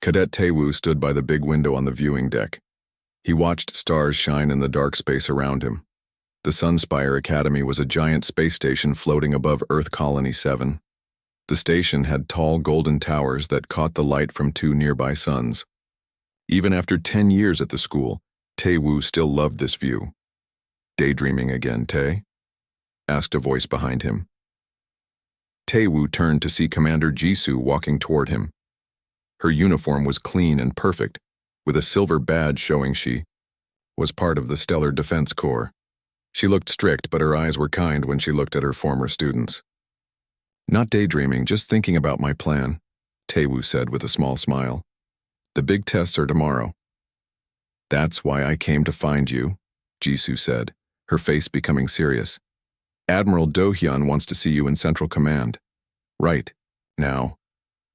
Cadet Taewoo stood by the big window on the viewing deck. He watched stars shine in the dark space around him. The Sunspire Academy was a giant space station floating above Earth Colony 7. The station had tall golden towers that caught the light from 2 nearby suns. Even after 10 years at the school, Taewoo still loved this view. "Daydreaming again, Tae?" asked a voice behind him. Taewoo turned to see Commander Jisoo walking toward him. Her uniform was clean and perfect, with a silver badge showing she was part of the Stellar Defense Corps. She looked strict, but her eyes were kind when she looked at her former students. "Not daydreaming, just thinking about my plan," Taewoo said with a small smile. "The big tests are tomorrow." "That's why I came to find you," Jisoo said, her face becoming serious. "Admiral Do-hyun wants to see you in Central Command." "Right. Now."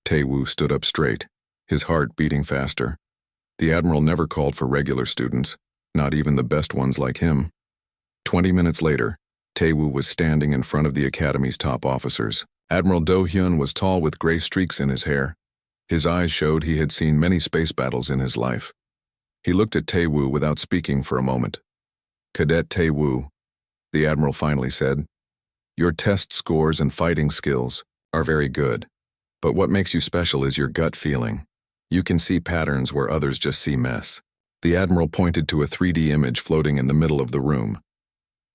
Taewoo stood up straight, his heart beating faster. The Admiral never called for regular students, not even the best ones like him. 20 minutes later, Taewoo was standing in front of the Academy's top officers. Admiral Do-hyun was tall with gray streaks in his hair. His eyes showed he had seen many space battles in his life. He looked at Taewoo without speaking for a moment. "Cadet Taewoo," the Admiral finally said, "your test scores and fighting skills are very good, but what makes you special is your gut feeling. You can see patterns where others just see mess." The Admiral pointed to a 3D image floating in the middle of the room.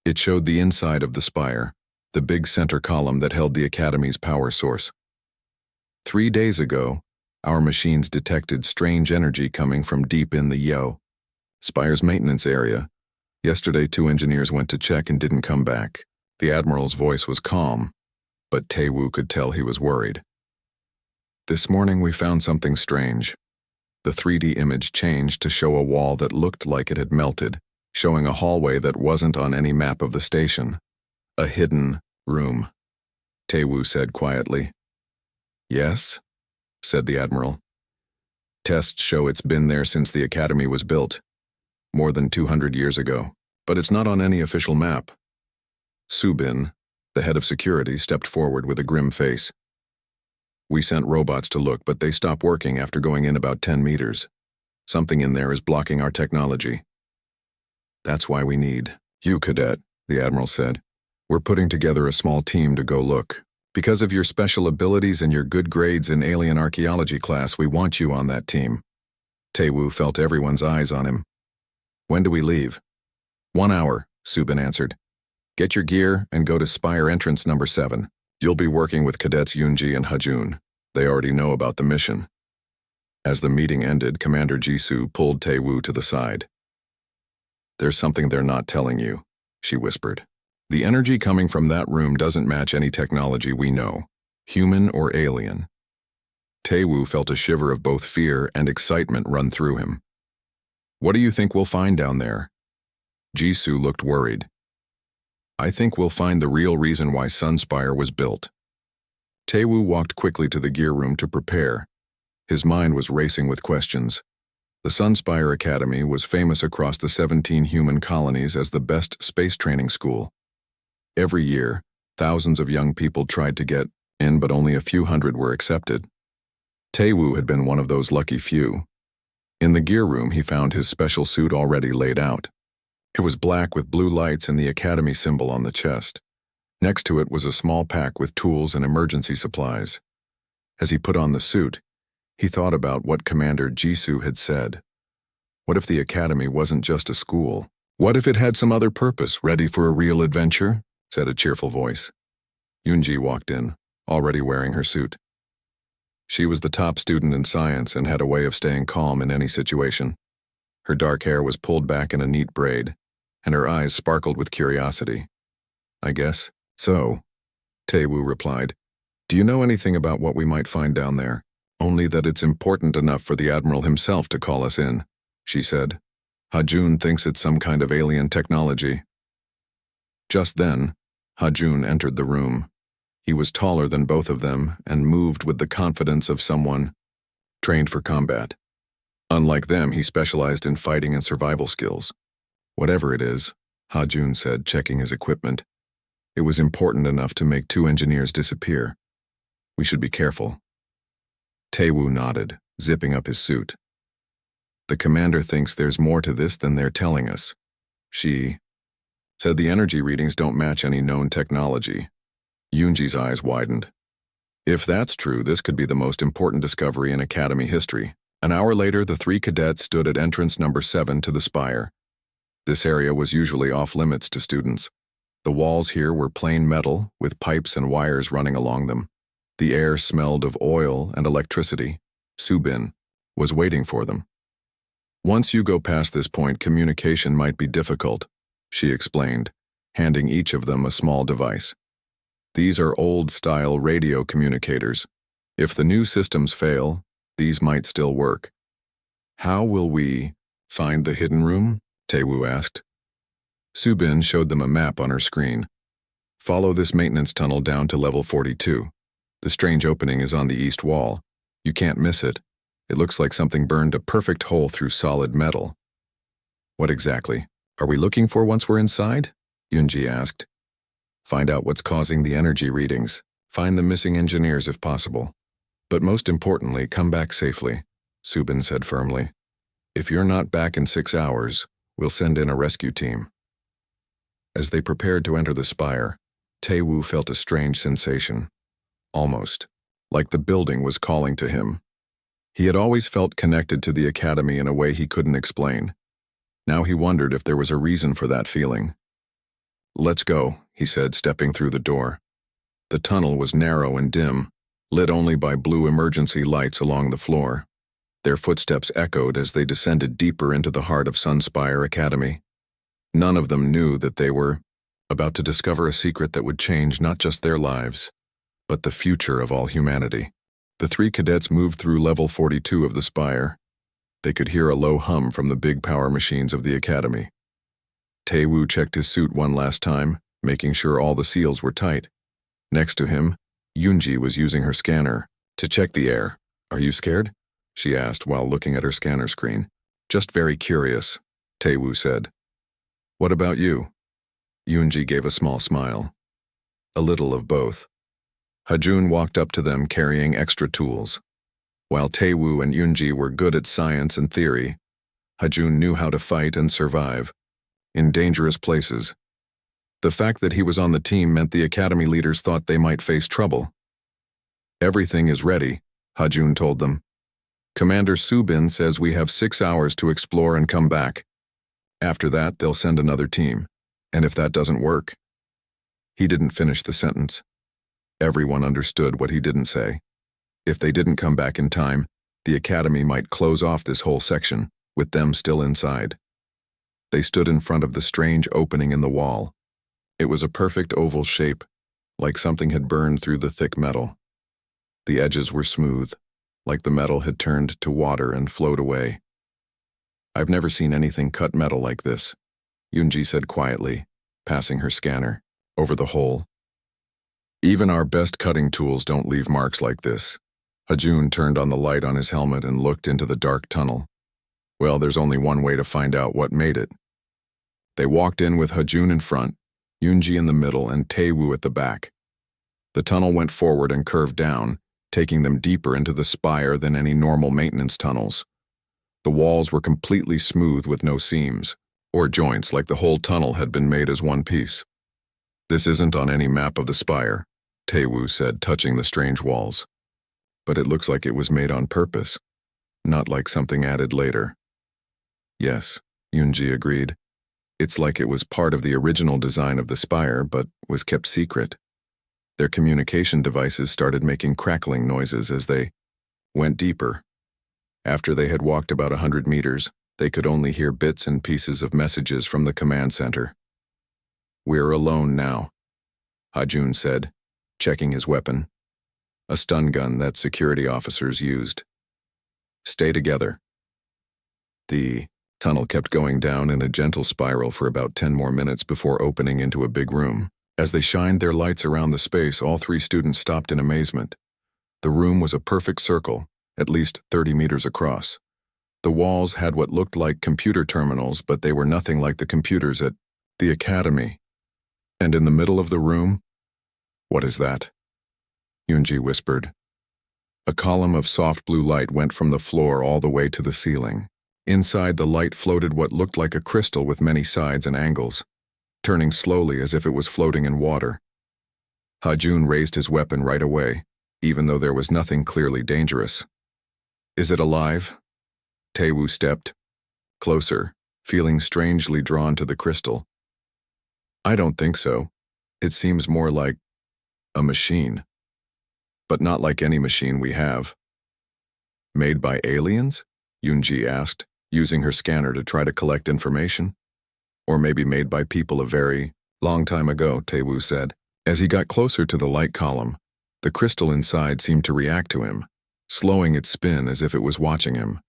It showed the inside of the Spire, the big center column that held the Academy's power source. 3 days ago, our machines detected strange energy coming from deep in the Spire's maintenance area. Yesterday, 2 engineers went to check and didn't come back. The Admiral's voice was calm, but Taewoo could tell he was worried. "This morning we found something strange." The 3D image changed to show a wall that looked like it had melted, showing a hallway that wasn't on any map of the station. "A hidden room," Taewoo said quietly. "Yes," said the Admiral. "Tests show it's been there since the Academy was built, more than 200 years ago, but it's not on any official map." Subin, the head of security, stepped forward with a grim face. "We sent robots to look, but they stopped working after going in about 10 meters. Something in there is blocking our technology." "That's why we need you, Cadet," the Admiral said. "We're putting together a small team to go look. Because of your special abilities and your good grades in alien archaeology class, we want you on that team." Taewoo felt everyone's eyes on him. "When do we leave?" "1 hour, Subin answered. "Get your gear and go to Spire entrance number 7. You'll be working with Cadets Yoonji and Hajun. They already know about the mission." As the meeting ended, Commander Jisoo pulled Taewoo to the side. "There's something they're not telling you," she whispered. "The energy coming from that room doesn't match any technology we know, human or alien." Taewoo felt a shiver of both fear and excitement run through him. "What do you think we'll find down there?" Jisoo looked worried. "I think we'll find the real reason why Sunspire was built." Taewoo walked quickly to the gear room to prepare. His mind was racing with questions. The Sunspire Academy was famous across the 17 human colonies as the best space training school. Every year, thousands of young people tried to get in, but only a few hundred were accepted. Taewoo had been one of those lucky few. In the gear room, he found his special suit already laid out. It was black with blue lights and the Academy symbol on the chest. Next to it was a small pack with tools and emergency supplies. As he put on the suit, he thought about what Commander Jisoo had said. What if the Academy wasn't just a school? What if it had some other purpose? "Ready for a real adventure?" said a cheerful voice. Yoonji walked in, already wearing her suit. She was the top student in science and had a way of staying calm in any situation. Her dark hair was pulled back in a neat braid, and her eyes sparkled with curiosity. "I guess so," Taewoo replied. "Do you know anything about what we might find down there?" "Only that it's important enough for the Admiral himself to call us in," she said. "Hajun thinks it's some kind of alien technology." Just then, Hajun entered the room. He was taller than both of them and moved with the confidence of someone trained for combat. Unlike them, he specialized in fighting and survival skills. "Whatever it is," Hajun said, checking his equipment, "it was important enough to make 2 engineers disappear. We should be careful." Taewoo nodded, zipping up his suit. "The commander thinks there's more to this than they're telling us. She said the energy readings don't match any known technology." Yunji's eyes widened. If that's true, this could be the most important discovery in Academy history. An hour later, the three cadets stood at entrance number 7 to the Spire. This area was usually off-limits to students. The walls here were plain metal, with pipes and wires running along them. The air smelled of oil and electricity. Subin was waiting for them. "Once you go past this point, communication might be difficult," she explained, handing each of them a small device. "These are old-style radio communicators. If the new systems fail, these might still work." "How will we find the hidden room?" Taewoo asked. Subin showed them a map on her screen. "Follow this maintenance tunnel down to level 42. The strange opening is on the east wall. You can't miss it. It looks like something burned a perfect hole through solid metal." "What exactly are we looking for once we're inside?" Yunji asked. "Find out what's causing the energy readings. Find the missing engineers if possible. But most importantly, come back safely," Subin said firmly. "If you're not back in 6 hours, we'll send in a rescue team." As they prepared to enter the Spire, Taewoo felt a strange sensation. Almost like the building was calling to him. He had always felt connected to the Academy in a way he couldn't explain. Now he wondered if there was a reason for that feeling. "Let's go," he said, stepping through the door. The tunnel was narrow and dim, lit only by blue emergency lights along the floor. Their footsteps echoed as they descended deeper into the heart of Sunspire Academy. None of them knew that they were about to discover a secret that would change not just their lives, but the future of all humanity. The three cadets moved through level 42 of the Spire. They could hear a low hum from the big power machines of the Academy. Taewoo checked his suit one last time, making sure all the seals were tight. Next to him, Yunji was using her scanner to check the air. "Are you scared?" she asked while looking at her scanner screen. "Just very curious," Taewoo said. "What about you?" Yunji gave a small smile. "A little of both." Hajun walked up to them carrying extra tools. While Taewoo and Yunji were good at science and theory, Hajun knew how to fight and survive in dangerous places. The fact that he was on the team meant the Academy leaders thought they might face trouble. "Everything is ready," Hajun told them. "Commander Subin says we have 6 hours to explore and come back. After that, they'll send another team. And if that doesn't work..." He didn't finish the sentence. Everyone understood what he didn't say. If they didn't come back in time, the Academy might close off this whole section, with them still inside. They stood in front of the strange opening in the wall. It was a perfect oval shape, like something had burned through the thick metal. The edges were smooth, like the metal had turned to water and flowed away. "I've never seen anything cut metal like this," Yunji said quietly, passing her scanner over the hole. "Even our best cutting tools don't leave marks like this." Hajun turned on the light on his helmet and looked into the dark tunnel. "Well, there's only one way to find out what made it." They walked in with Hajun in front, Yunji in the middle, and Taewoo at the back. The tunnel went forward and curved down, taking them deeper into the Spire than any normal maintenance tunnels. The walls were completely smooth with no seams or joints, like the whole tunnel had been made as one piece. "This isn't on any map of the Spire," Taewoo said, touching the strange walls. "But it looks like it was made on purpose, not like something added later." "Yes," Yunji agreed. "It's like it was part of the original design of the Spire, but was kept secret." Their communication devices started making crackling noises as they went deeper. After they had walked about 100 meters, they could only hear bits and pieces of messages from the command center. "We're alone now," Hajun said, checking his weapon. A stun gun that security officers used. "Stay together." The tunnel kept going down in a gentle spiral for about 10 more minutes before opening into a big room. As they shined their lights around the space, all three students stopped in amazement. The room was a perfect circle, at least 30 meters across. The walls had what looked like computer terminals, but they were nothing like the computers at the Academy. And in the middle of the room, "What is that?" Yunji whispered. A column of soft blue light went from the floor all the way to the ceiling. Inside the light floated what looked like a crystal with many sides and angles, turning slowly as if it was floating in water. Hajun raised his weapon right away, even though there was nothing clearly dangerous. Is it alive? Taewoo stepped closer, feeling strangely drawn to the crystal. I don't think so. It seems more like a machine. But not like any machine we have. Made by aliens? Yoonji asked, using her scanner to try to collect information. Or maybe made by people a very long time ago, Taewoo said. As he got closer to the light column, the crystal inside seemed to react to him, slowing its spin as if it was watching him.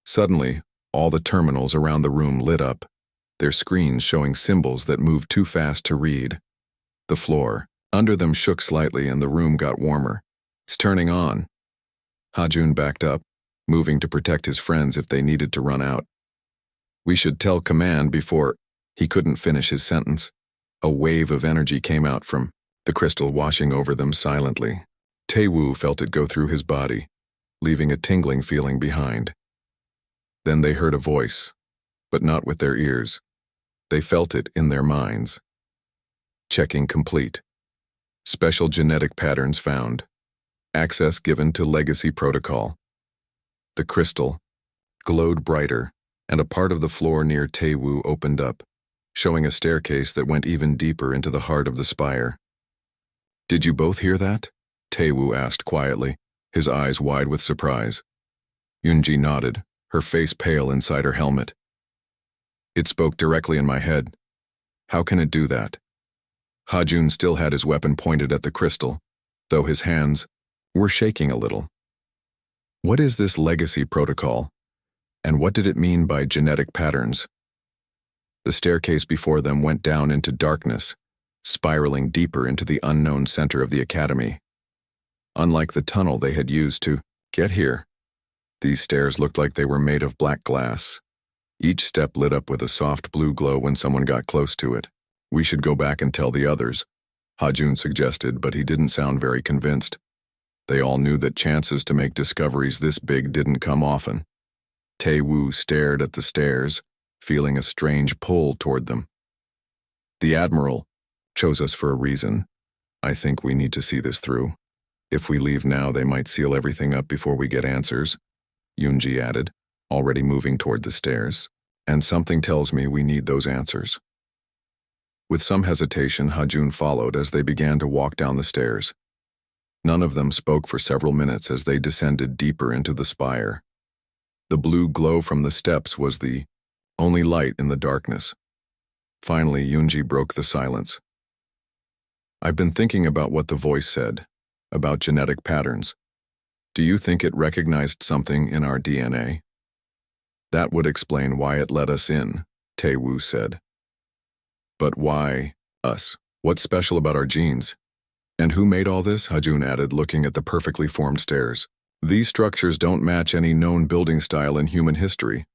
Suddenly, all the terminals around the room lit up, their screens showing symbols that moved too fast to read. The floor under them shook slightly and the room got warmer. It's turning on. Hajun backed up, moving to protect his friends if they needed to run out. We should tell command before. He couldn't finish his sentence. A wave of energy came out from the crystal, washing over them silently. Taewoo felt it go through his body, leaving a tingling feeling behind. Then they heard a voice, but not with their ears. They felt it in their minds. Checking complete. Special genetic patterns found. Access given to legacy protocol. The crystal glowed brighter, and a part of the floor near Taewoo opened up, showing a staircase that went even deeper into the heart of the spire. Did you both hear that? Taewoo asked quietly, his eyes wide with surprise. Yoonji nodded, her face pale inside her helmet. It spoke directly in my head. How can it do that? Hajun still had his weapon pointed at the crystal, though his hands were shaking a little. What is this legacy protocol? And what did it mean by genetic patterns? The staircase before them went down into darkness, spiraling deeper into the unknown center of the academy. Unlike the tunnel they had used to get here, these stairs looked like they were made of black glass. Each step lit up with a soft blue glow when someone got close to it. We should go back and tell the others, Hajun suggested, but he didn't sound very convinced. They all knew that chances to make discoveries this big didn't come often. Taewoo stared at the stairs, feeling a strange pull toward them. The Admiral chose us for a reason. I think we need to see this through. If we leave now, they might seal everything up before we get answers, Yoonji added, already moving toward the stairs. And something tells me we need those answers. With some hesitation, Hajun followed as they began to walk down the stairs. None of them spoke for several minutes as they descended deeper into the spire. The blue glow from the steps was the only light in the darkness. Finally, Yoonji broke the silence. I've been thinking about what the voice said, about genetic patterns. Do you think it recognized something in our DNA? That would explain why it let us in, Taewoo said. But why us? What's special about our genes? And who made all this? Hajun added, looking at the perfectly formed stairs. These structures don't match any known building style in human history.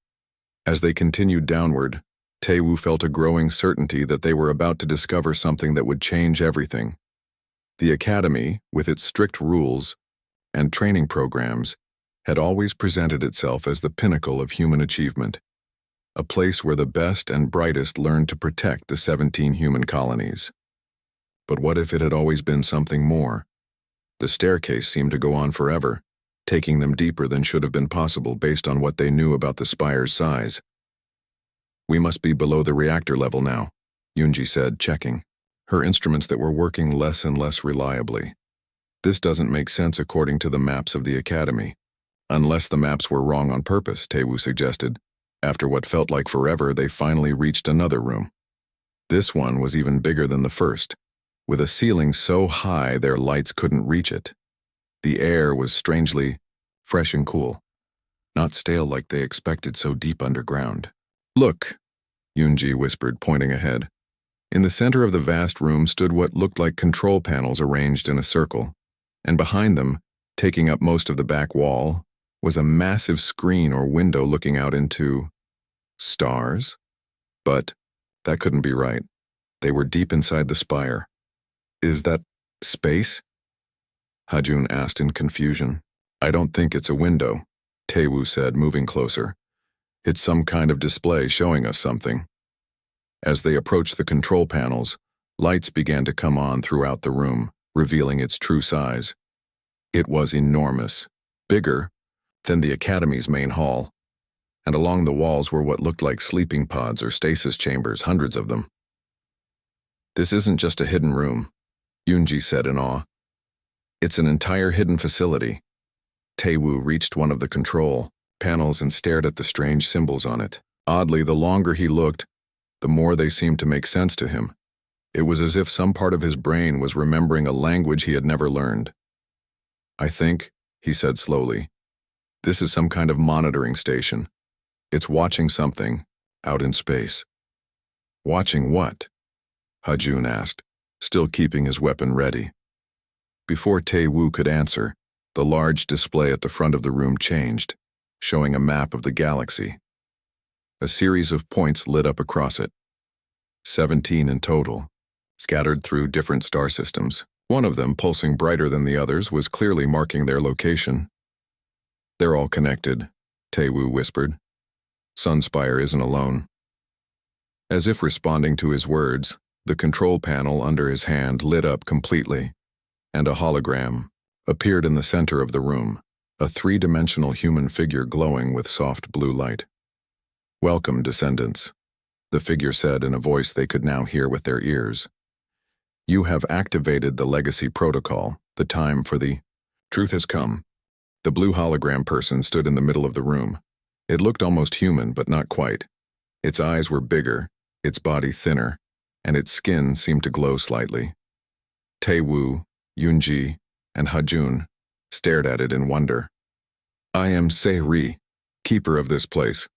As they continued downward, Taewoo felt a growing certainty that they were about to discover something that would change everything. The academy, with its strict rules and training programs, had always presented itself as the pinnacle of human achievement, a place where the best and brightest learned to protect the 17 human colonies. But what if it had always been something more? The staircase seemed to go on forever, taking them deeper than should have been possible based on what they knew about the spire's size. We must be below the reactor level now, Yoonji said, checking her instruments that were working less and less reliably. This doesn't make sense according to the maps of the academy. Unless the maps were wrong on purpose, Taewoo suggested. After what felt like forever, they finally reached another room. This one was even bigger than the first, with a ceiling so high their lights couldn't reach it. The air was strangely fresh and cool, not stale like they expected so deep underground. Look, Yoonji whispered, pointing ahead. In the center of the vast room stood what looked like control panels arranged in a circle, and behind them, taking up most of the back wall, was a massive screen or window looking out into stars. But that couldn't be right. They were deep inside the spire. Is that space? Hajun asked in confusion. I don't think it's a window, Taewoo said, moving closer. It's some kind of display showing us something. As they approached the control panels, lights began to come on throughout the room, revealing its true size. It was enormous, bigger than the Academy's main hall, and along the walls were what looked like sleeping pods or stasis chambers, hundreds of them. This isn't just a hidden room, Yoonji said in awe. It's an entire hidden facility. Taewoo reached one of the control panels and stared at the strange symbols on it. Oddly, the longer he looked, the more they seemed to make sense to him. It was as if some part of his brain was remembering a language he had never learned. I think, he said slowly, this is some kind of monitoring station. It's watching something out in space. Watching what? Hajun asked, still keeping his weapon ready. Before Taewoo could answer, the large display at the front of the room changed, showing a map of the galaxy. A series of points lit up across it. 17 in total, scattered through different star systems. One of them, pulsing brighter than the others, was clearly marking their location. They're all connected, Taewoo whispered. Sunspire isn't alone. As if responding to his words, the control panel under his hand lit up completely, and a hologram appeared in the center of the room, a three-dimensional human figure glowing with soft blue light. Welcome, descendants, the figure said in a voice they could now hear with their ears. You have activated the legacy protocol. The time for the truth has come. The blue hologram person stood in the middle of the room. It looked almost human, but not quite. Its eyes were bigger, its body thinner, and its skin seemed to glow slightly. Taewoo, Yoonji, and Hajun stared at it in wonder. I am Se-ri, keeper of this place,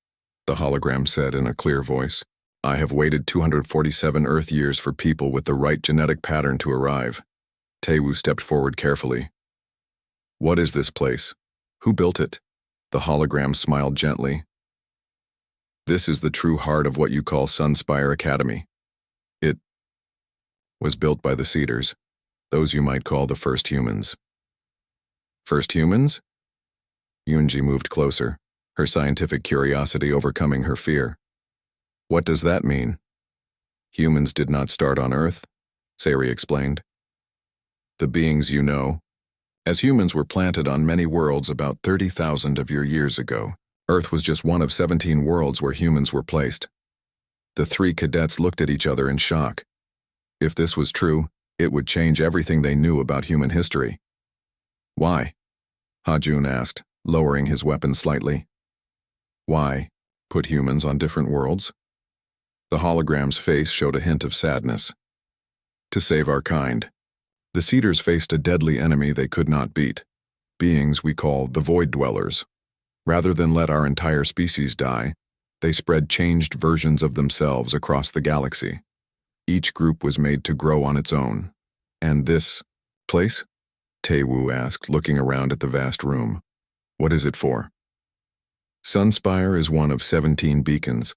the hologram said in a clear voice. I have waited 247 Earth years for people with the right genetic pattern to arrive. Taewoo stepped forward carefully. What is this place? Who built it? The hologram smiled gently. This is the true heart of what you call Sunspire Academy. It was built by the Cedars, those you might call the first humans. First humans? Yoonji moved closer, her scientific curiosity overcoming her fear. What does that mean? Humans did not start on Earth, Se-ri explained. The beings you know, as humans were planted on many worlds about 30,000 of your years ago. Earth was just one of 17 worlds where humans were placed. The three cadets looked at each other in shock. If this was true, it would change everything they knew about human history. Why? Hajun asked, lowering his weapon slightly. Why put humans on different worlds? The hologram's face showed a hint of sadness. To save our kind. The Cedars faced a deadly enemy they could not beat, beings we call the Void Dwellers. Rather than let our entire species die, they spread changed versions of themselves across the galaxy. Each group was made to grow on its own. And this place? Taewoo asked, looking around at the vast room. What is it for? Sunspire is one of 17 beacons,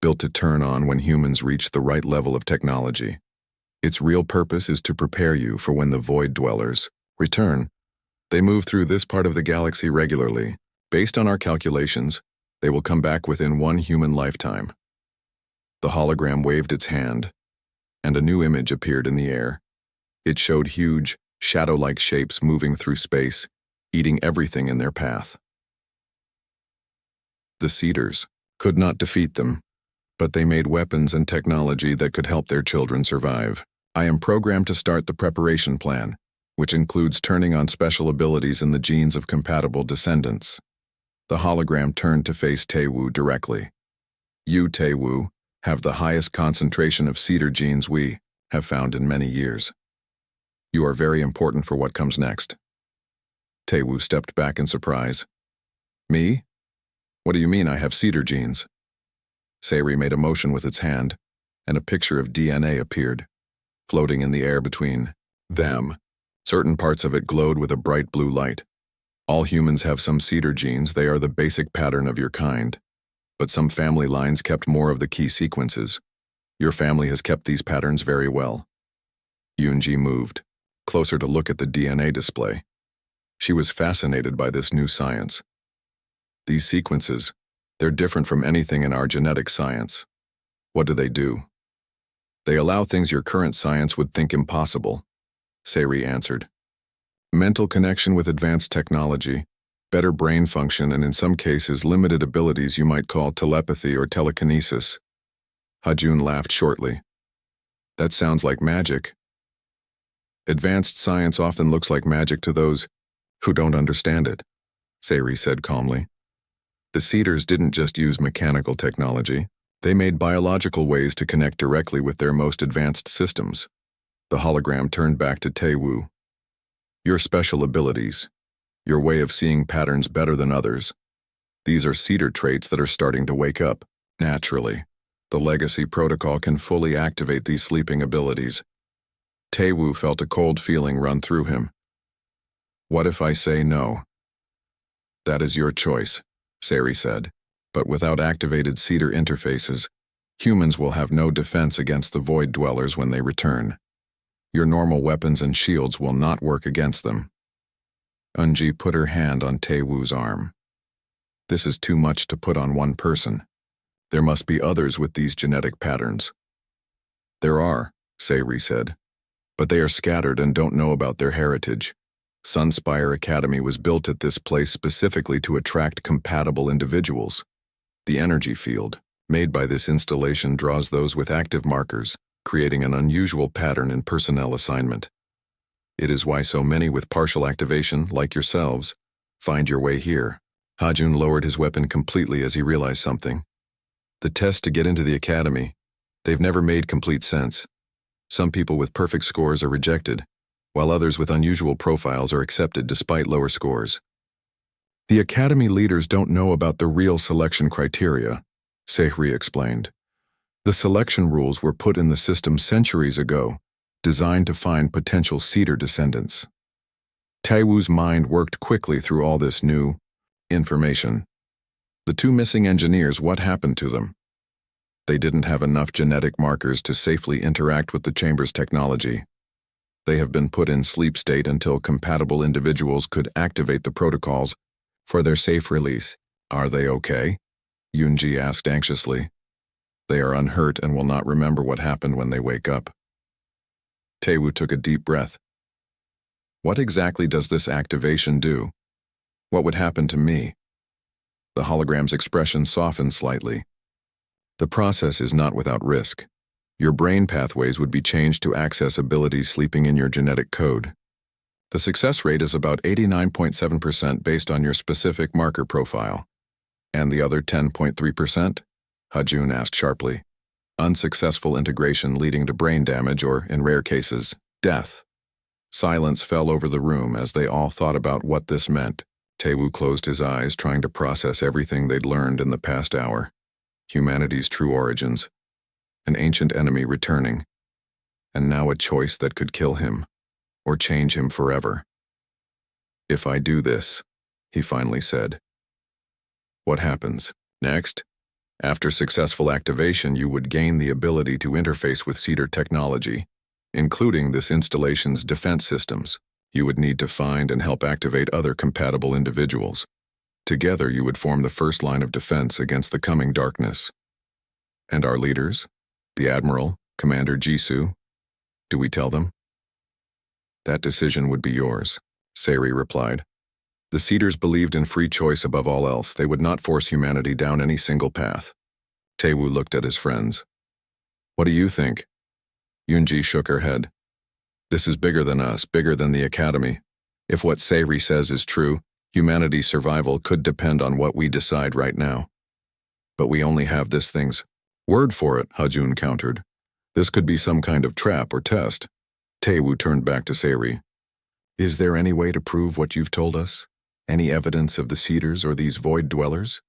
built to turn on when humans reach the right level of technology. Its real purpose is to prepare you for when the Void Dwellers return. They move through this part of the galaxy regularly. Based on our calculations, they will come back within one human lifetime. The hologram waved its hand, and a new image appeared in the air. It showed huge, shadow-like shapes moving through space, eating everything in their path. The Cedars could not defeat them, but they made weapons and technology that could help their children survive. I am programmed to start the preparation plan, which includes turning on special abilities in the genes of compatible descendants. The hologram turned to face Taewoo directly. You, Taewoo, have the highest concentration of cedar genes we have found in many years. You are very important for what comes next. Taewoo stepped back in surprise. Me? What do you mean I have cedar genes? Se-ri made a motion with its hand, and a picture of DNA appeared, floating in the air between them. Certain parts of it glowed with a bright blue light. All humans have some cedar genes. They are the basic pattern of your kind. But some family lines kept more of the key sequences. Your family has kept these patterns very well. Yoonji moved, closer to look at the DNA display. She was fascinated by this new science. These sequences, they're different from anything in our genetic science. What do? They allow things your current science would think impossible, Sari answered. Mental connection with advanced technology, better brain function, and in some cases limited abilities you might call telepathy or telekinesis. Hajun laughed shortly. That sounds like magic. Advanced science often looks like magic to those who don't understand it, Sari said calmly. The Cedars didn't just use mechanical technology. They made biological ways to connect directly with their most advanced systems. The hologram turned back to Tae-Woo. Your special abilities, your way of seeing patterns better than others. These are Cedar traits that are starting to wake up. Naturally, the legacy protocol can fully activate these sleeping abilities. Tae-Woo felt a cold feeling run through him. What if I say no? That is your choice, Sari said. But without activated Cedar interfaces, humans will have no defense against the Void Dwellers when they return. Your normal weapons and shields will not work against them. Eunji put her hand on Tae-Woo's arm. This is too much to put on one person. There must be others with these genetic patterns. There are, Sari said, but they are scattered and don't know about their heritage. Sunspire Academy was built at this place specifically to attract compatible individuals. The energy field, made by this installation, draws those with active markers, creating an unusual pattern in personnel assignment. It is why so many with partial activation, like yourselves, find your way here. Hajun lowered his weapon completely as he realized something. The tests to get into the academy, they've never made complete sense. Some people with perfect scores are rejected, while others with unusual profiles are accepted despite lower scores. The academy leaders don't know about the real selection criteria, Sehri explained. The selection rules were put in the system centuries ago, designed to find potential Cedar descendants. Tae-Woo's mind worked quickly through all this new information. The two missing engineers, what happened to them? They didn't have enough genetic markers to safely interact with the chamber's technology. They have been put in sleep state until compatible individuals could activate the protocols for their safe release. Are they okay? Yoonji asked anxiously. They are unhurt and will not remember what happened when they wake up. Tae-Woo took a deep breath. What exactly does this activation do? What would happen to me? The hologram's expression softened slightly. The process is not without risk. Your brain pathways would be changed to access abilities sleeping in your genetic code. The success rate is about 89.7% based on your specific marker profile. And the other 10.3%? Hajun asked sharply. Unsuccessful integration leading to brain damage or, in rare cases, death. Silence fell over the room as they all thought about what this meant. Tae-Woo closed his eyes, trying to process everything they'd learned in the past hour. Humanity's true origins. An ancient enemy returning. And now a choice that could kill him. Or change him forever. If I do this, he finally said. What happens? Next, after successful activation, you would gain the ability to interface with Cedar technology, including this installation's defense systems. You would need to find and help activate other compatible individuals. Together, you would form the first line of defense against the coming darkness. And our leaders? The Admiral, Commander Jisoo? Do we tell them? That decision would be yours, Sari replied. The Cedars believed in free choice above all else. They would not force humanity down any single path. Tae-Woo looked at his friends. What do you think? Yoonji shook her head. This is bigger than us, bigger than the Academy. If what Sari says is true, humanity's survival could depend on what we decide right now. But we only have this thing's word for it, Hajun countered. This could be some kind of trap or test. Tae-Woo turned back to Sari. Is there any way to prove what you've told us? Any evidence of the Cedars or these Void Dwellers?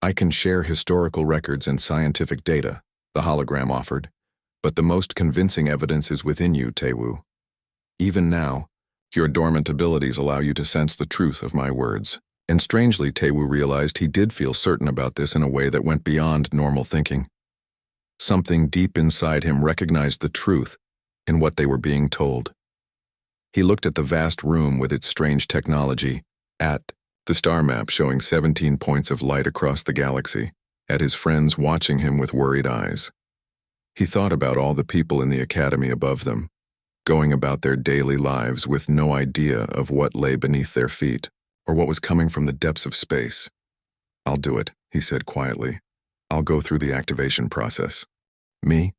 I can share historical records and scientific data, the hologram offered, but the most convincing evidence is within you, Tae-Woo. Even now, your dormant abilities allow you to sense the truth of my words. And strangely, Tae-Woo realized he did feel certain about this in a way that went beyond normal thinking. Something deep inside him recognized the truth in what they were being told. He looked at the vast room with its strange technology, at the star map showing 17 points of light across the galaxy, at his friends watching him with worried eyes. He thought about all the people in the academy above them, going about their daily lives with no idea of what lay beneath their feet, or what was coming from the depths of space. "I'll do it," he said quietly. "I'll go through the activation process." "Me?"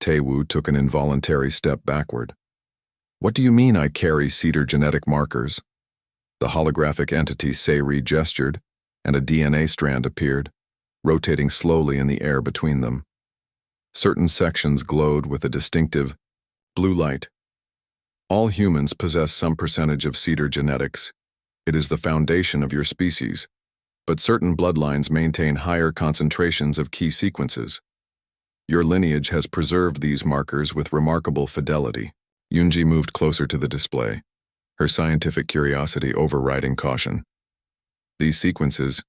Taewoo took an involuntary step backward. "What do you mean I carry cedar genetic markers?" The holographic entity Sayri gestured, and a DNA strand appeared, rotating slowly in the air between them. Certain sections glowed with a distinctive blue light. All humans possess some percentage of cedar genetics. It is the foundation of your species, but certain bloodlines maintain higher concentrations of key sequences. Your lineage has preserved these markers with remarkable fidelity. Yoonji moved closer to the display, her scientific curiosity overriding caution. "These sequences,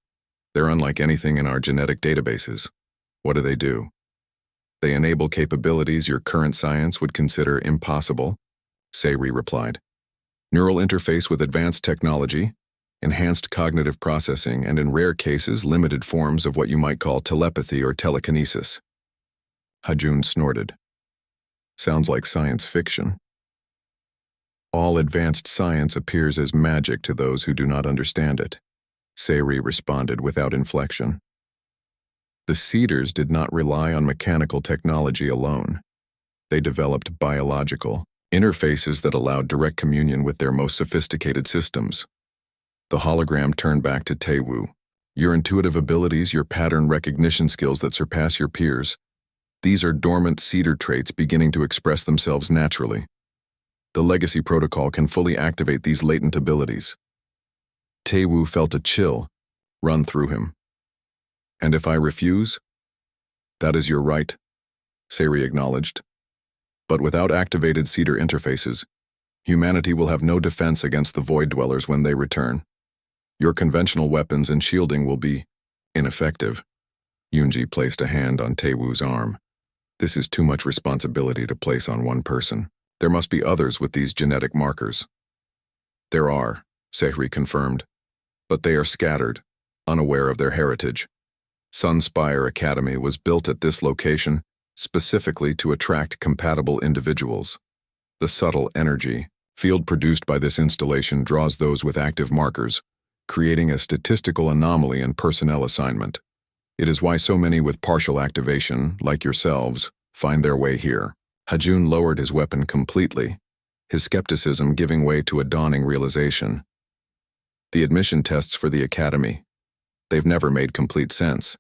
they're unlike anything in our genetic databases. What do? They enable capabilities your current science would consider impossible," Sayri replied. "Neural interface with advanced technology, enhanced cognitive processing, and in rare cases, limited forms of what you might call telepathy or telekinesis." Hajun snorted. "Sounds like science fiction." "All advanced science appears as magic to those who do not understand it," Sayri responded without inflection. The Cedars did not rely on mechanical technology alone. They developed biological interfaces that allowed direct communion with their most sophisticated systems. The hologram turned back to Taewoo. "Your intuitive abilities, your pattern recognition skills that surpass your peers, these are dormant Cedar traits beginning to express themselves naturally. The legacy protocol can fully activate these latent abilities." Taewoo felt a chill run through him. "And if I refuse?" "That is your right," Sayri acknowledged. "But without activated Cedar interfaces, humanity will have no defense against the Void Dwellers when they return. Your conventional weapons and shielding will be ineffective." Yoonji placed a hand on Taewoo's arm. "This is too much responsibility to place on one person. There must be others with these genetic markers." "There are," Sayri confirmed, "but they are scattered, unaware of their heritage. Sunspire Academy was built at this location specifically to attract compatible individuals. The subtle energy field produced by this installation draws those with active markers, creating a statistical anomaly in personnel assignment. It is why so many with partial activation, like yourselves, find their way here." Hajun lowered his weapon completely, his skepticism giving way to a dawning realization. The admission tests for the academy, they've never made complete sense.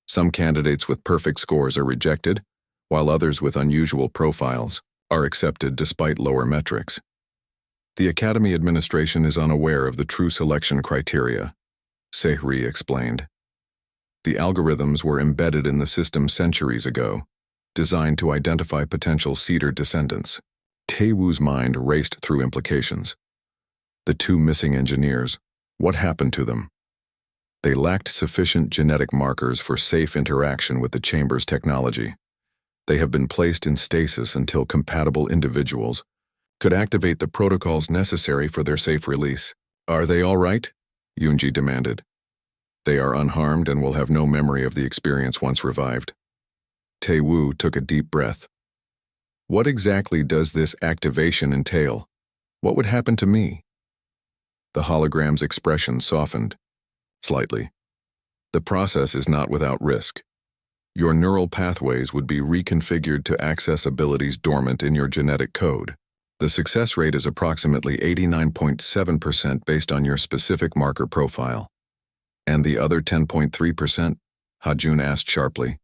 Some candidates with perfect scores are rejected, while others with unusual profiles are accepted despite lower metrics. The academy administration is unaware of the true selection criteria, Sayri explained. The algorithms were embedded in the system centuries ago, designed to identify potential Cedar descendants. Taewoo's mind raced through implications. The two missing engineers, what happened to them? They lacked sufficient genetic markers for safe interaction with the chamber's technology. They have been placed in stasis until compatible individuals could activate the protocols necessary for their safe release. "Are they all right?" Yoonji demanded. "They are unharmed and will have no memory of the experience once revived." Taewoo took a deep breath. "What exactly does this activation entail? What would happen to me?" The hologram's expression softened slightly. "The process is not without risk. Your neural pathways would be reconfigured to access abilities dormant in your genetic code. The success rate is approximately 89.7% based on your specific marker profile." "And the other 10.3%? Hajun asked sharply.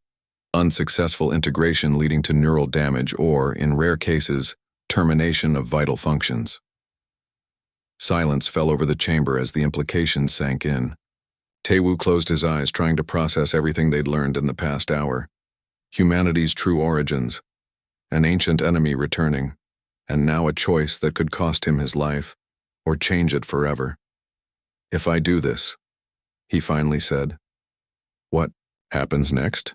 "Unsuccessful integration leading to neural damage or, in rare cases, termination of vital functions." Silence fell over the chamber as the implications sank in. Taewoo closed his eyes, trying to process everything they'd learned in the past hour. Humanity's true origins, an ancient enemy returning, and now a choice that could cost him his life, or change it forever. "If I do this," he finally said. "What happens next?"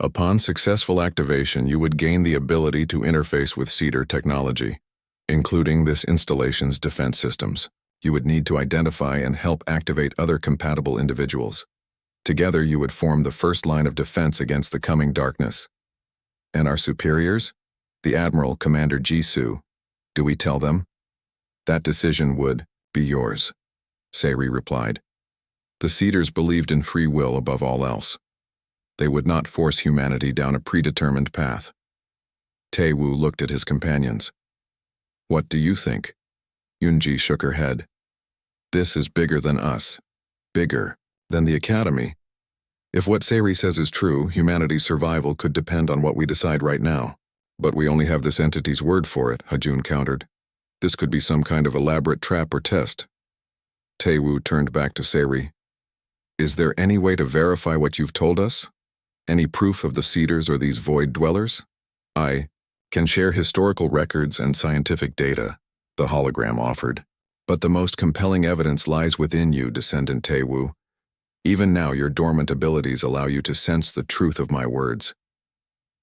"Upon successful activation, you would gain the ability to interface with Cedar technology. including this installation's defense systems. You would need to identify and help activate other compatible individuals. Together, you would form the first line of defense against the coming darkness. And our superiors? The Admiral, Commander Jisoo. Do we tell them? That decision would be yours, Sayri replied. The Cedars believed in free will above all else. They would not force humanity down a predetermined path. Tae-woo looked at his companions. What do you think? Yunji shook her head. This is bigger than us. Bigger than the Academy. If what Sayri says is true, humanity's survival could depend on what we decide right now. But we only have this entity's word for it, Hajun countered. This could be some kind of elaborate trap or test. Tae-woo turned back to Sayri. Is there any way to verify what you've told us? Any proof of the Cedars or these void dwellers? I can share historical records and scientific data, the hologram offered. But the most compelling evidence lies within you, Descendant Tae-woo. Even now, your dormant abilities allow you to sense the truth of my words.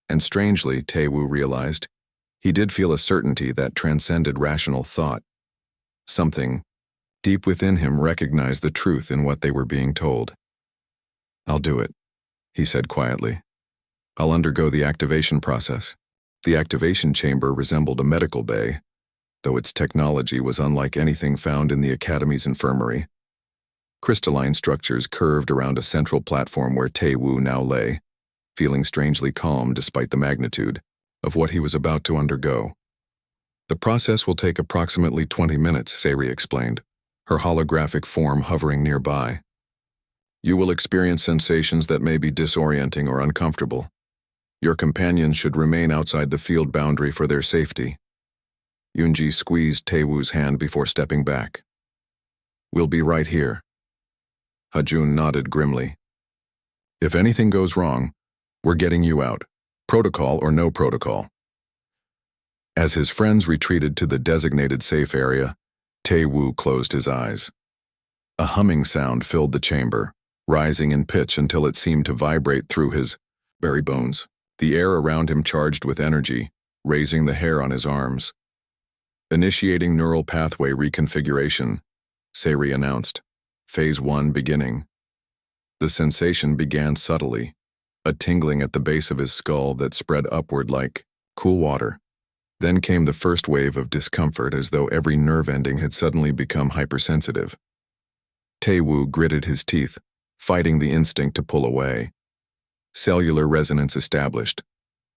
And strangely, Tae-woo realized, he did feel a certainty that transcended rational thought. Something deep within him recognized the truth in what they were being told. I'll do it, he said quietly. I'll undergo the activation process. The activation chamber resembled a medical bay, though its technology was unlike anything found in the Academy's infirmary. Crystalline structures curved around a central platform where Tae-woo now lay, feeling strangely calm despite the magnitude of what he was about to undergo. The process will take approximately 20 minutes, Sayri explained, her holographic form hovering nearby. You will experience sensations that may be disorienting or uncomfortable. Your companions should remain outside the field boundary for their safety. Yunji squeezed Tae-woo's hand before stepping back. We'll be right here. Hajun nodded grimly. If anything goes wrong, we're getting you out, protocol or no protocol. As his friends retreated to the designated safe area, Tae-woo closed his eyes. A humming sound filled the chamber, rising in pitch until it seemed to vibrate through his very bones. The air around him charged with energy, raising the hair on his arms. Initiating neural pathway reconfiguration, Sayri announced. Phase 1 beginning. The sensation began subtly, a tingling at the base of his skull that spread upward like cool water. Then came the first wave of discomfort as though every nerve ending had suddenly become hypersensitive. Tae-woo gritted his teeth, fighting the instinct to pull away. Cellular resonance established,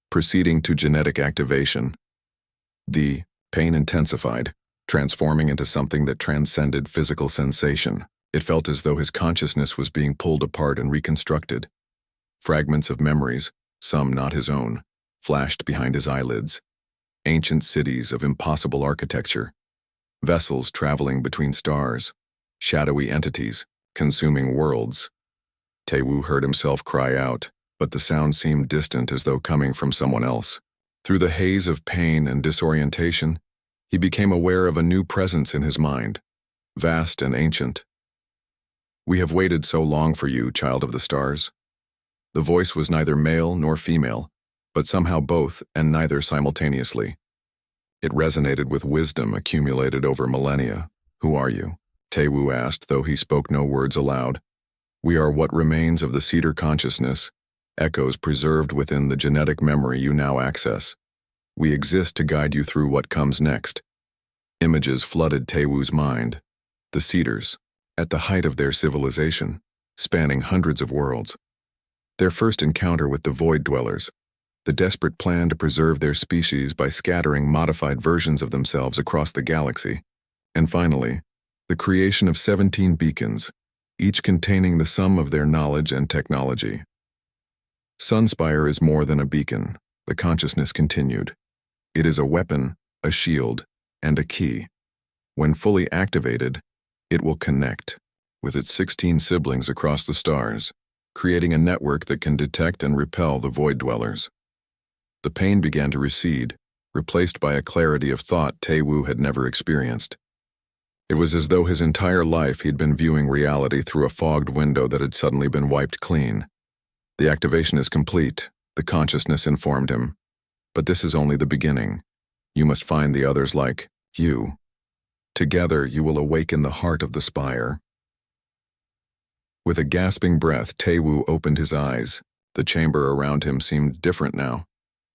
proceeding to genetic activation. The pain intensified, transforming into something that transcended physical sensation. It felt as though his consciousness was being pulled apart and reconstructed. Fragments of memories, some not his own, flashed behind his eyelids. Ancient cities of impossible architecture, vessels traveling between stars, shadowy entities, consuming worlds. Tae-woo heard himself cry out, but the sound seemed distant as though coming from someone else. Through the haze of pain and disorientation, he became aware of a new presence in his mind, vast and ancient. We have waited so long for you, child of the stars. The voice was neither male nor female, but somehow both and neither simultaneously. It resonated with wisdom accumulated over millennia. Who are you? Tae-woo asked, though he spoke no words aloud. We are what remains of the Cedar consciousness, echoes preserved within the genetic memory you now access. We exist to guide you through what comes next. Images flooded Tae-woo's mind. The Cedars, at the height of their civilization, spanning hundreds of worlds. Their first encounter with the Void Dwellers, the desperate plan to preserve their species by scattering modified versions of themselves across the galaxy. And finally, the creation of 17 beacons, each containing the sum of their knowledge and technology. Sunspire is more than a beacon, the consciousness continued. It is a weapon, a shield, and a key. When fully activated, it will connect with its 16 siblings across the stars, creating a network that can detect and repel the Void Dwellers. The pain began to recede, replaced by a clarity of thought Tae-woo had never experienced. It was as though his entire life he'd been viewing reality through a fogged window that had suddenly been wiped clean. The activation is complete, the consciousness informed him. But this is only the beginning. You must find the others like You. Together you will awaken the heart of the Spire. With a gasping breath, Taewoo opened his eyes. The chamber around him seemed different now.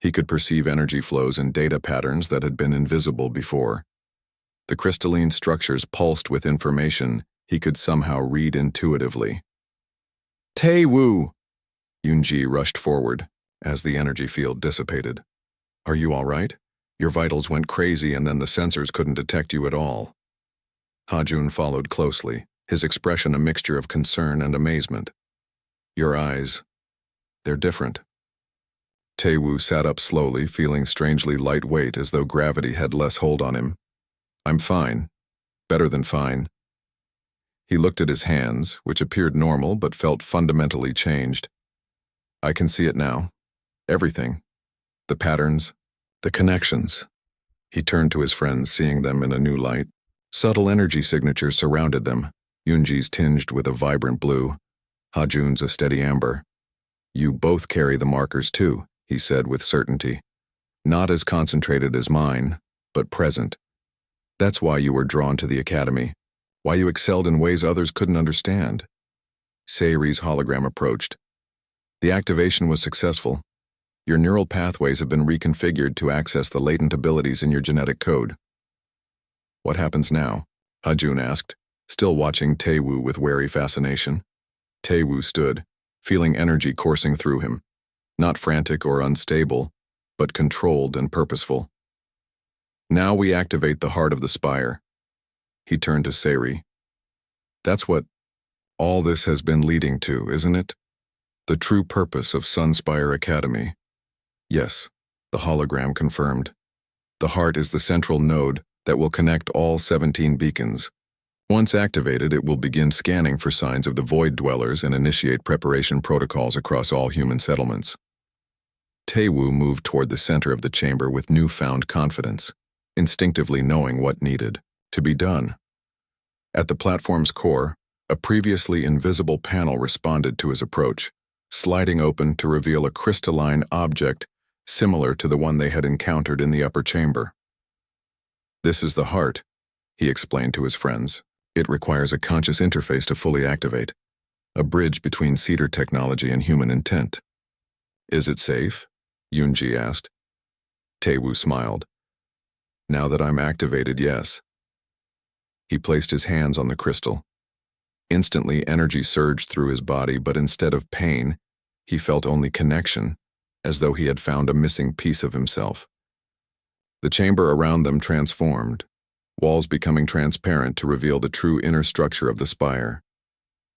He could perceive energy flows and data patterns that had been invisible before. The crystalline structures pulsed with information he could somehow read intuitively. Taewoo! Yoonji rushed forward as the energy field dissipated. Are you all right? Your vitals went crazy and then the sensors couldn't detect you at all. Hajun followed closely, his expression a mixture of concern and amazement. Your eyes, they're different. Taewoo sat up slowly, feeling strangely lightweight as though gravity had less hold on him. I'm fine. Better than fine. He looked at his hands, which appeared normal but felt fundamentally changed. I can see it now. Everything. The patterns. The connections. He turned to his friends, seeing them in a new light. Subtle energy signatures surrounded them, Yoonji's tinged with a vibrant blue, Hajun's a steady amber. You both carry the markers too, he said with certainty. Not as concentrated as mine, but present. That's why you were drawn to the academy, why you excelled in ways others couldn't understand. Sayri's hologram approached. The activation was successful. Your neural pathways have been reconfigured to access the latent abilities in your genetic code. What happens now? Hajun asked, still watching Taewoo with wary fascination. Taewoo stood, feeling energy coursing through him. Not frantic or unstable, but controlled and purposeful. Now we activate the heart of the Spire. He turned to Sayri. That's what all this has been leading to, isn't it? The true purpose of Sunspire Academy. Yes, the hologram confirmed. The heart is the central node that will connect all 17 beacons. Once activated, it will begin scanning for signs of the Void Dwellers and initiate preparation protocols across all human settlements. Taewoo moved toward the center of the chamber with newfound confidence, instinctively knowing what needed to be done. At the platform's core, a previously invisible panel responded to his approach, sliding open to reveal a crystalline object similar to the one they had encountered in the upper chamber. This is the heart, he explained to his friends. It requires a conscious interface to fully activate, a bridge between cedar technology and human intent. Is it safe? Yoonji asked. Taewoo smiled. Now that I'm activated, yes. He placed his hands on the crystal. Instantly, energy surged through his body, but instead of pain, he felt only connection, as though he had found a missing piece of himself. The chamber around them transformed, walls becoming transparent to reveal the true inner structure of the Spire.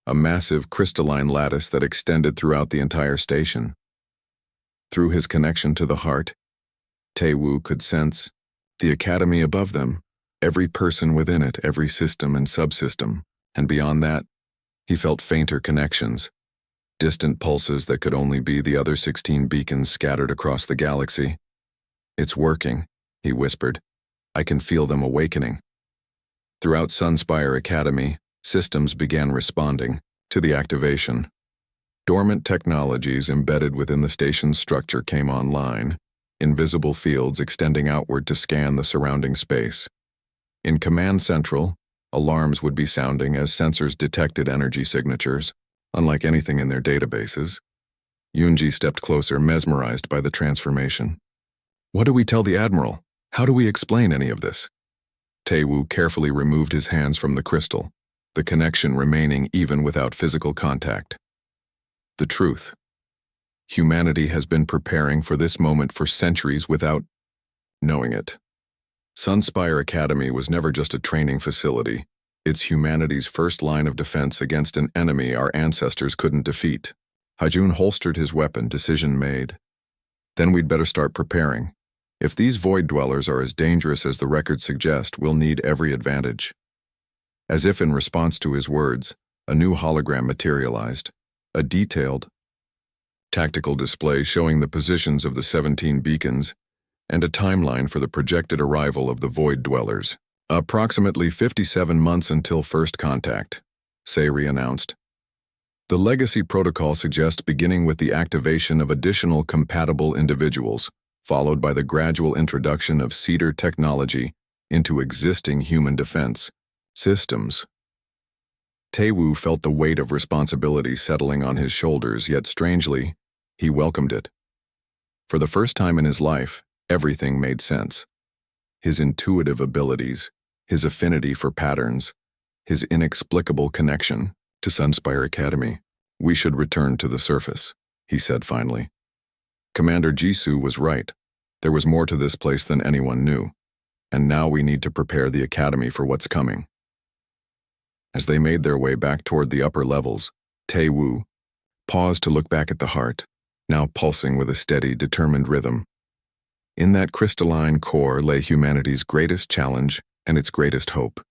A massive crystalline lattice that extended throughout the entire station. Through his connection to the heart, Taewoo could sense the academy above them, every person within it, every system and subsystem, and beyond that, he felt fainter connections, distant pulses that could only be the other 16 beacons scattered across the galaxy. It's working, he whispered. I can feel them awakening. Throughout Sunspire Academy, systems began responding to the activation. Dormant technologies embedded within the station's structure came online, invisible fields extending outward to scan the surrounding space. In Command Central, alarms would be sounding as sensors detected energy signatures, unlike anything in their databases. Yoonji stepped closer, mesmerized by the transformation. What do we tell the Admiral? How do we explain any of this? Taewoo carefully removed his hands from the crystal, the connection remaining even without physical contact. The truth. Humanity has been preparing for this moment for centuries without knowing it. Sunspire Academy was never just a training facility. It's humanity's first line of defense against an enemy our ancestors couldn't defeat. Hajun holstered his weapon, decision made. Then we'd better start preparing. If these Void Dwellers are as dangerous as the records suggest, we'll need every advantage. As if in response to his words, a new hologram materialized, a detailed, tactical display showing the positions of the 17 beacons and a timeline for the projected arrival of the Void Dwellers. Approximately 57 months until first contact, Sayri announced. The legacy protocol suggests beginning with the activation of additional compatible individuals, followed by the gradual introduction of cedar technology into existing human defense systems. Taewoo felt the weight of responsibility settling on his shoulders, yet strangely, he welcomed it. For the first time in his life, everything made sense. His intuitive abilities, his affinity for patterns, his inexplicable connection to Sunspire Academy. "We should return to the surface," he said finally. Commander Jisoo was right. There was more to this place than anyone knew, and now we need to prepare the academy for what's coming. As they made their way back toward the upper levels, Taewoo paused to look back at the heart, now pulsing with a steady, determined rhythm. In that crystalline core lay humanity's greatest challenge and its greatest hope.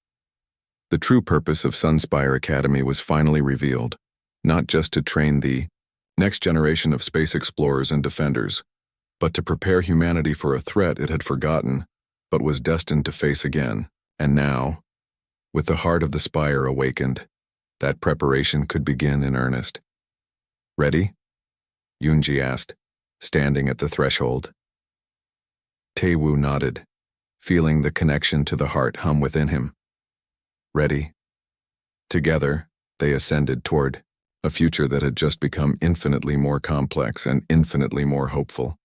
The true purpose of Sunspire Academy was finally revealed, not just to train the next generation of space explorers and defenders, but to prepare humanity for a threat it had forgotten, but was destined to face again. And now, with the heart of the Spire awakened, that preparation could begin in earnest. "Ready?" Yoonji asked, standing at the threshold. Taewoo nodded, feeling the connection to the heart hum within him. "Ready?" Together, they ascended toward a future that had just become infinitely more complex and infinitely more hopeful.